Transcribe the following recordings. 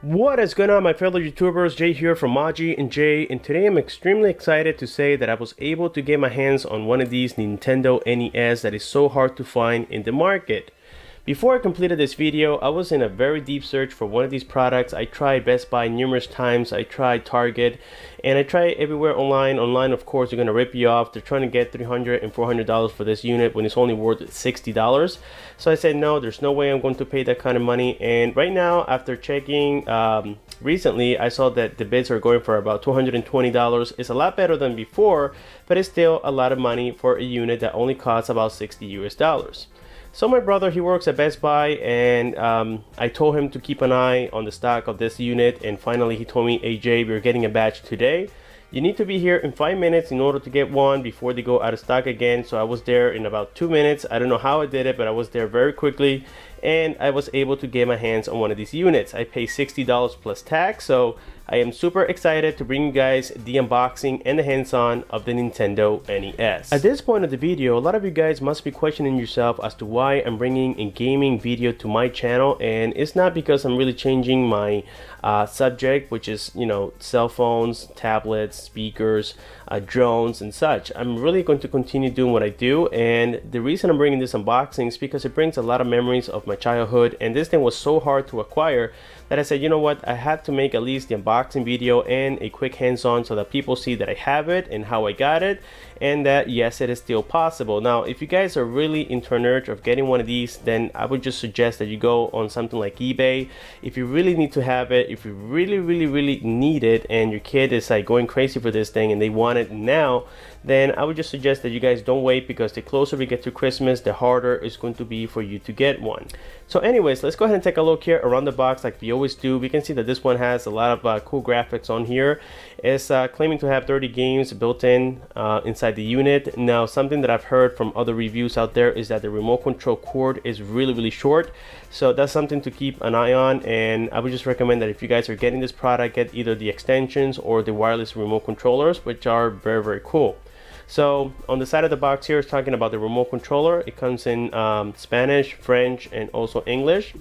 What is going on, my fellow YouTubers? Jay here from Maji and Jay, and today I'm extremely excited to say that I was able to get my hands on one of these Nintendo NES that is so hard to find in the market. Before I completed this video, I was in a very deep search for one of these products. I tried Best Buy numerous times, I tried Target, and I tried everywhere online. Online, of course, they're gonna rip you off. They're trying to get $300 and $400 for this unit when it's only worth $60. So I said, no, there's no way I'm going to pay that kind of money. And right now, after checking recently, I saw that the bids are going for about $220. It's a lot better than before, but it's still a lot of money for a unit that only costs about 60 US dollars. So my brother, he works at Best Buy, and I told him to keep an eye on the stock of this unit, and finally he told me, AJ, we're getting a batch today. You need to be here in 5 minutes in order to get one before they go out of stock again. So I was there in about 2 minutes. I don't know how I did it, but I was there very quickly, and I was able to get my hands on one of these units. I paid $60 plus tax, so I am super excited to bring you guys the unboxing and the hands-on of the Nintendo NES. At this point of the video, a lot of you guys must be questioning yourself as to why I'm bringing a gaming video to my channel, and it's not because I'm really changing my subject, which is, you know, cell phones, tablets, speakers, drones and such. I'm really going to continue doing what I do, and the reason I'm bringing this unboxing is because it brings a lot of memories of my childhood, and this thing was so hard to acquire that I said, you know what, I have to make at least the unboxing video and a quick hands-on so that people see that I have it and how I got it, and that yes, it is still possible. Now, if you guys are really into an urge of getting one of these, then I would just suggest that you go on something like eBay. If you really need to have it, if you really need it, and your kid is like going crazy for this thing and they want it now, then I would just suggest that you guys don't wait, because the closer we get to Christmas, the harder it's going to be for you to get one. So anyways, let's go ahead and take a look here around the box like we always do. We can see that this one has a lot of cool graphics on here. It's claiming to have 30 games built in inside the unit. Now, something that I've heard from other reviews out there is that the remote control cord is really short. So that's something to keep an eye on, and I would just recommend that if you guys are getting this product, get either the extensions or the wireless remote controllers, which are very cool. So on the side of the box here is talking about the remote controller. It comes in Spanish, French, and also English.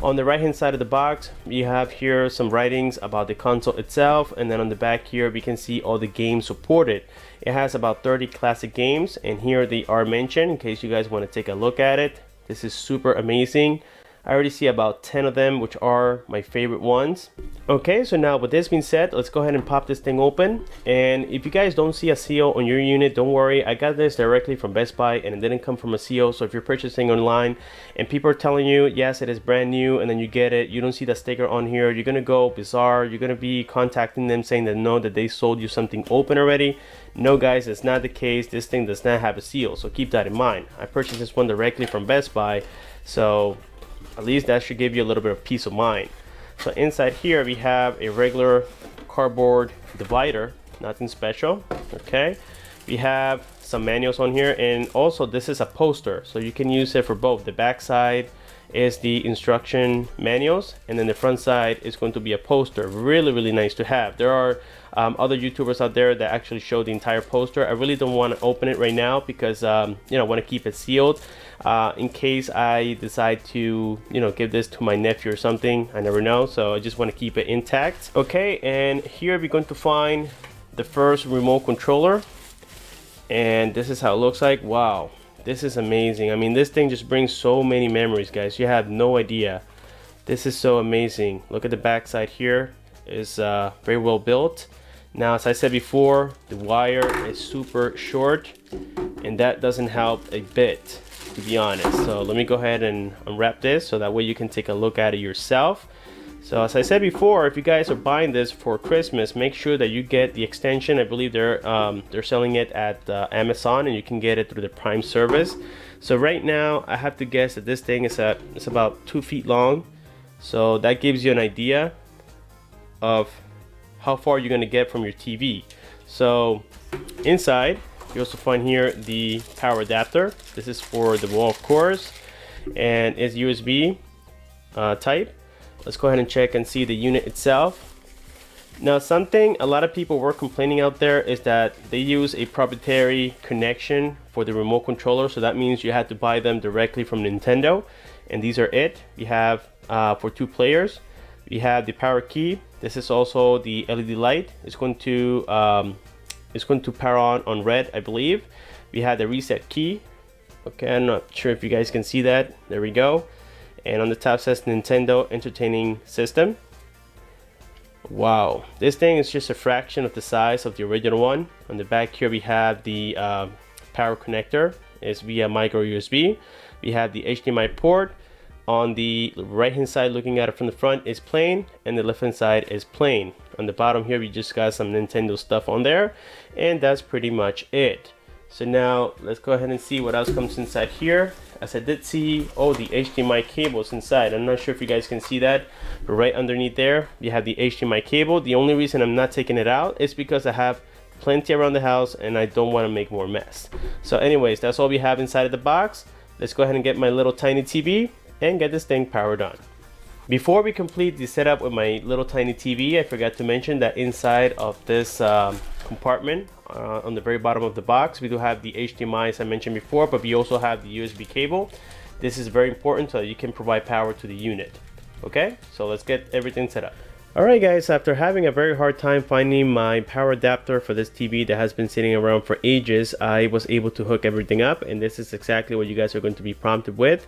On the right hand side of the box, you have here some writings about the console itself, and then on the back here we can see all the games supported. It has about 30 classic games, and here they are mentioned in case you guys want to take a look at it. This is super amazing. I already see about 10 of them, which are my favorite ones. Okay, so now with this being said, let's go ahead and pop this thing open. And if you guys don't see a seal on your unit, don't worry. I got this directly from Best Buy, and it didn't come from a seal. So if you're purchasing online and people are telling you, yes, it is brand new, and then you get it, you don't see the sticker on here, you're gonna go bizarre. You're gonna be contacting them saying that no, that they sold you something open already. No guys, that's not the case. This thing does not have a seal, so keep that in mind. I purchased this one directly from Best Buy, so at least that should give you a little bit of peace of mind. So inside here we have a regular cardboard divider, nothing special. Okay, we have some manuals on here, and also this is a poster, so you can use it for both. The back side is the instruction manuals, and then the front side is going to be a poster. Really nice to have. There are other YouTubers out there that actually show the entire poster. I really don't want to open it right now because you know, I want to keep it sealed in case I decide to, you know, give this to my nephew or something. I never know, so I just want to keep it intact. Okay, and here we're going to find the first remote controller, and this is how it looks like. Wow, this is amazing. I mean, this thing just brings so many memories, guys. You have no idea. This is so amazing. Look at the back side here. It's very well built. Now, as I said before, the wire is super short, and that doesn't help a bit, to be honest. So let me go ahead and unwrap this so that way you can take a look at it yourself. So as I said before, if you guys are buying this for Christmas, make sure that you get the extension. I believe they're selling it at Amazon, and you can get it through the Prime service. So right now, I have to guess that this thing is it's about 2 feet long. So that gives you an idea of how far you're going to get from your TV. So inside, you also find here the power adapter. This is for the wall, of course, and it's USB type. Let's go ahead and check and see the unit itself. Now, something a lot of people were complaining out there is that they use a proprietary connection for the remote controller. So that means you had to buy them directly from Nintendo, and these are it. We have for 2 players. We have the power key. This is also the LED light. It's going to power on red, I believe. We have the reset key. Okay, I'm not sure if you guys can see that. There we go. And on the top says Nintendo Entertaining System. Wow, this thing is just a fraction of the size of the original one. On the back here we have the power connector. It's via micro USB. We have the HDMI port. On the right hand side, looking at it from the front, is plain, and the left hand side is plain. On the bottom here we just got some Nintendo stuff on there, and that's pretty much it. So now let's go ahead and see what else comes inside here. As I did see, oh, the HDMI cables inside. I'm not sure if you guys can see that, but right underneath there you have the HDMI cable. The only reason I'm not taking it out is because I have plenty around the house and I don't want to make more mess. So anyways, that's all we have inside of the box. Let's go ahead and get my little tiny TV and get this thing powered on. Before we complete the setup with my little tiny TV, I forgot to mention that inside of this compartment on the very bottom of the box, we do have the HDMI as I mentioned before, but we also have the USB cable. This is very important so that you can provide power to the unit. Okay, so let's get everything set up. Alright guys, after having a very hard time finding my power adapter for this TV that has been sitting around for ages, I was able to hook everything up, and this is exactly what you guys are going to be prompted with.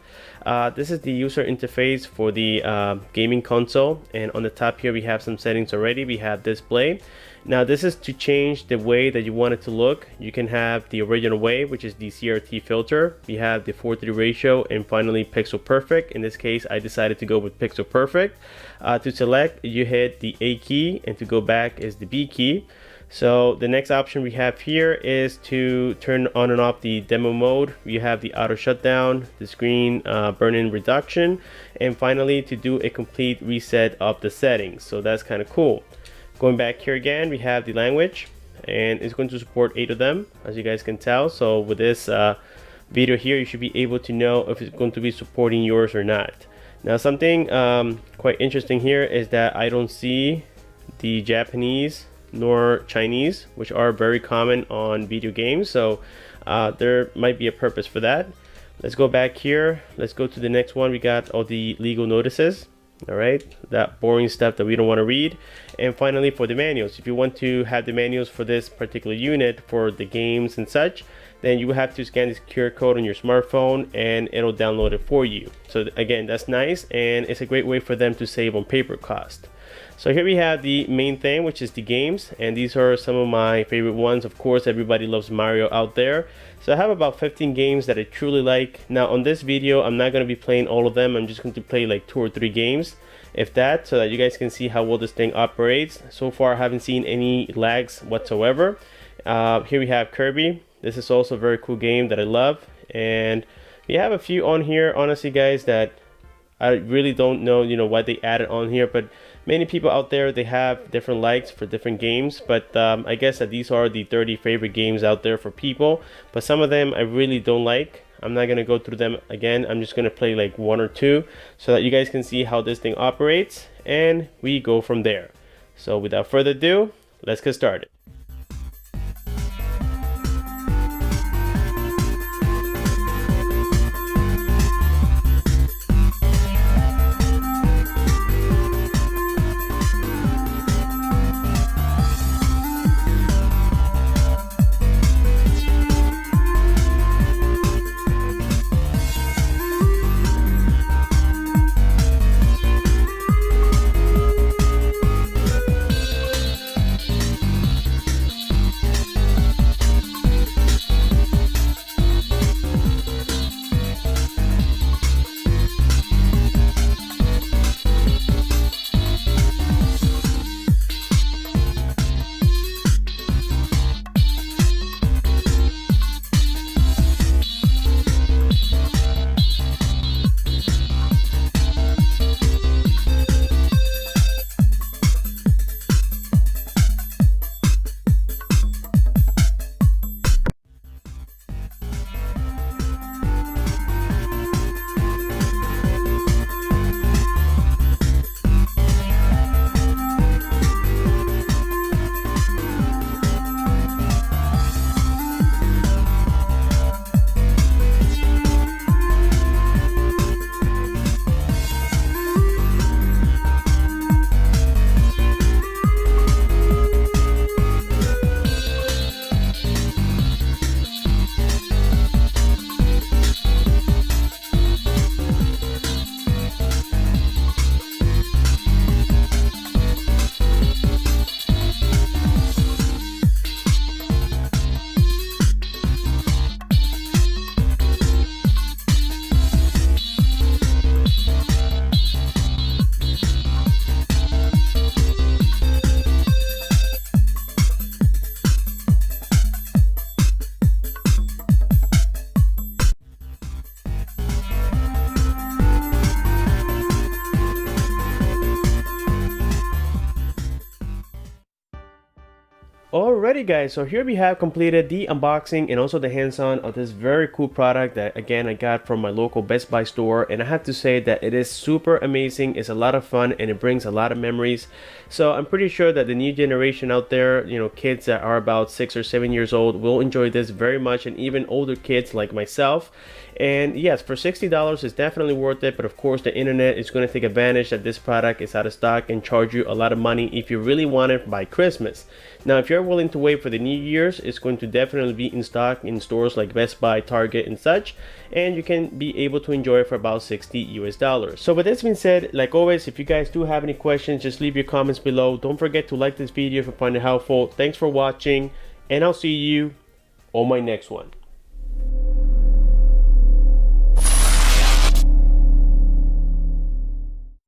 This is the user interface for the gaming console, and on the top here we have some settings already. We have display. Now this is to change the way that you want it to look. You can have the original way, which is the CRT filter. We have the 4:3 ratio, and finally pixel perfect. In this case I decided to go with pixel perfect. To select, you hit the A key, and to go back is the B key. So the next option we have here is to turn on and off the demo mode. You have the auto shutdown, the screen burn-in reduction, and finally to do a complete reset of the settings. So that's kind of cool. Going back here again, we have the language, and it's going to support 8 of them, as you guys can tell. So with this video here, you should be able to know if it's going to be supporting yours or not. Now something quite interesting here is that I don't see the Japanese nor Chinese, which are very common on video games, so there might be a purpose for that. Let's go back here. Let's go to the next one. We got all the legal notices. All right, that boring stuff that we don't want to read. And finally, for the manuals, if you want to have the manuals for this particular unit for the games and such, then you will have to scan this QR code on your smartphone and it'll download it for you. So again, that's nice, and it's a great way for them to save on paper cost. So here we have the main thing, which is the games, and these are some of my favorite ones. Of course, everybody loves Mario out there. So I have about 15 games that I truly like. Now on this video, I'm not going to be playing all of them. I'm just going to play like 2 or 3 games, if that, so that you guys can see how well this thing operates. So far I haven't seen any lags whatsoever. Here we have Kirby. This is also a very cool game that I love, and we have a few on here, honestly guys, that I really don't know, why they added on here, but many people out there, they have different likes for different games. But I guess that these are the 30 favorite games out there for people, but some of them I really don't like. I'm not gonna go through them again. I'm just gonna play like 1 or 2 so that you guys can see how this thing operates, and we go from there. So without further ado, let's get started. Alrighty guys, so here we have completed the unboxing and also the hands-on of this very cool product that again I got from my local Best Buy store, and I have to say that it is super amazing. It's a lot of fun and it brings a lot of memories. So I'm pretty sure that the new generation out there, you know, kids that are about 6 or 7 years old will enjoy this very much, and even older kids like myself. And yes, for $60 it's definitely worth it, but of course the internet is going to take advantage that this product is out of stock and charge you a lot of money if you really want it by Christmas. Now if you're willing to wait for the New Year's, it's going to definitely be in stock in stores like Best Buy, Target and such, and you can be able to enjoy it for about $60 US. So with this being said, like always, if you guys do have any questions, just leave your comments below. Don't forget to like this video if you find it helpful. Thanks for watching, and I'll see you on my next one.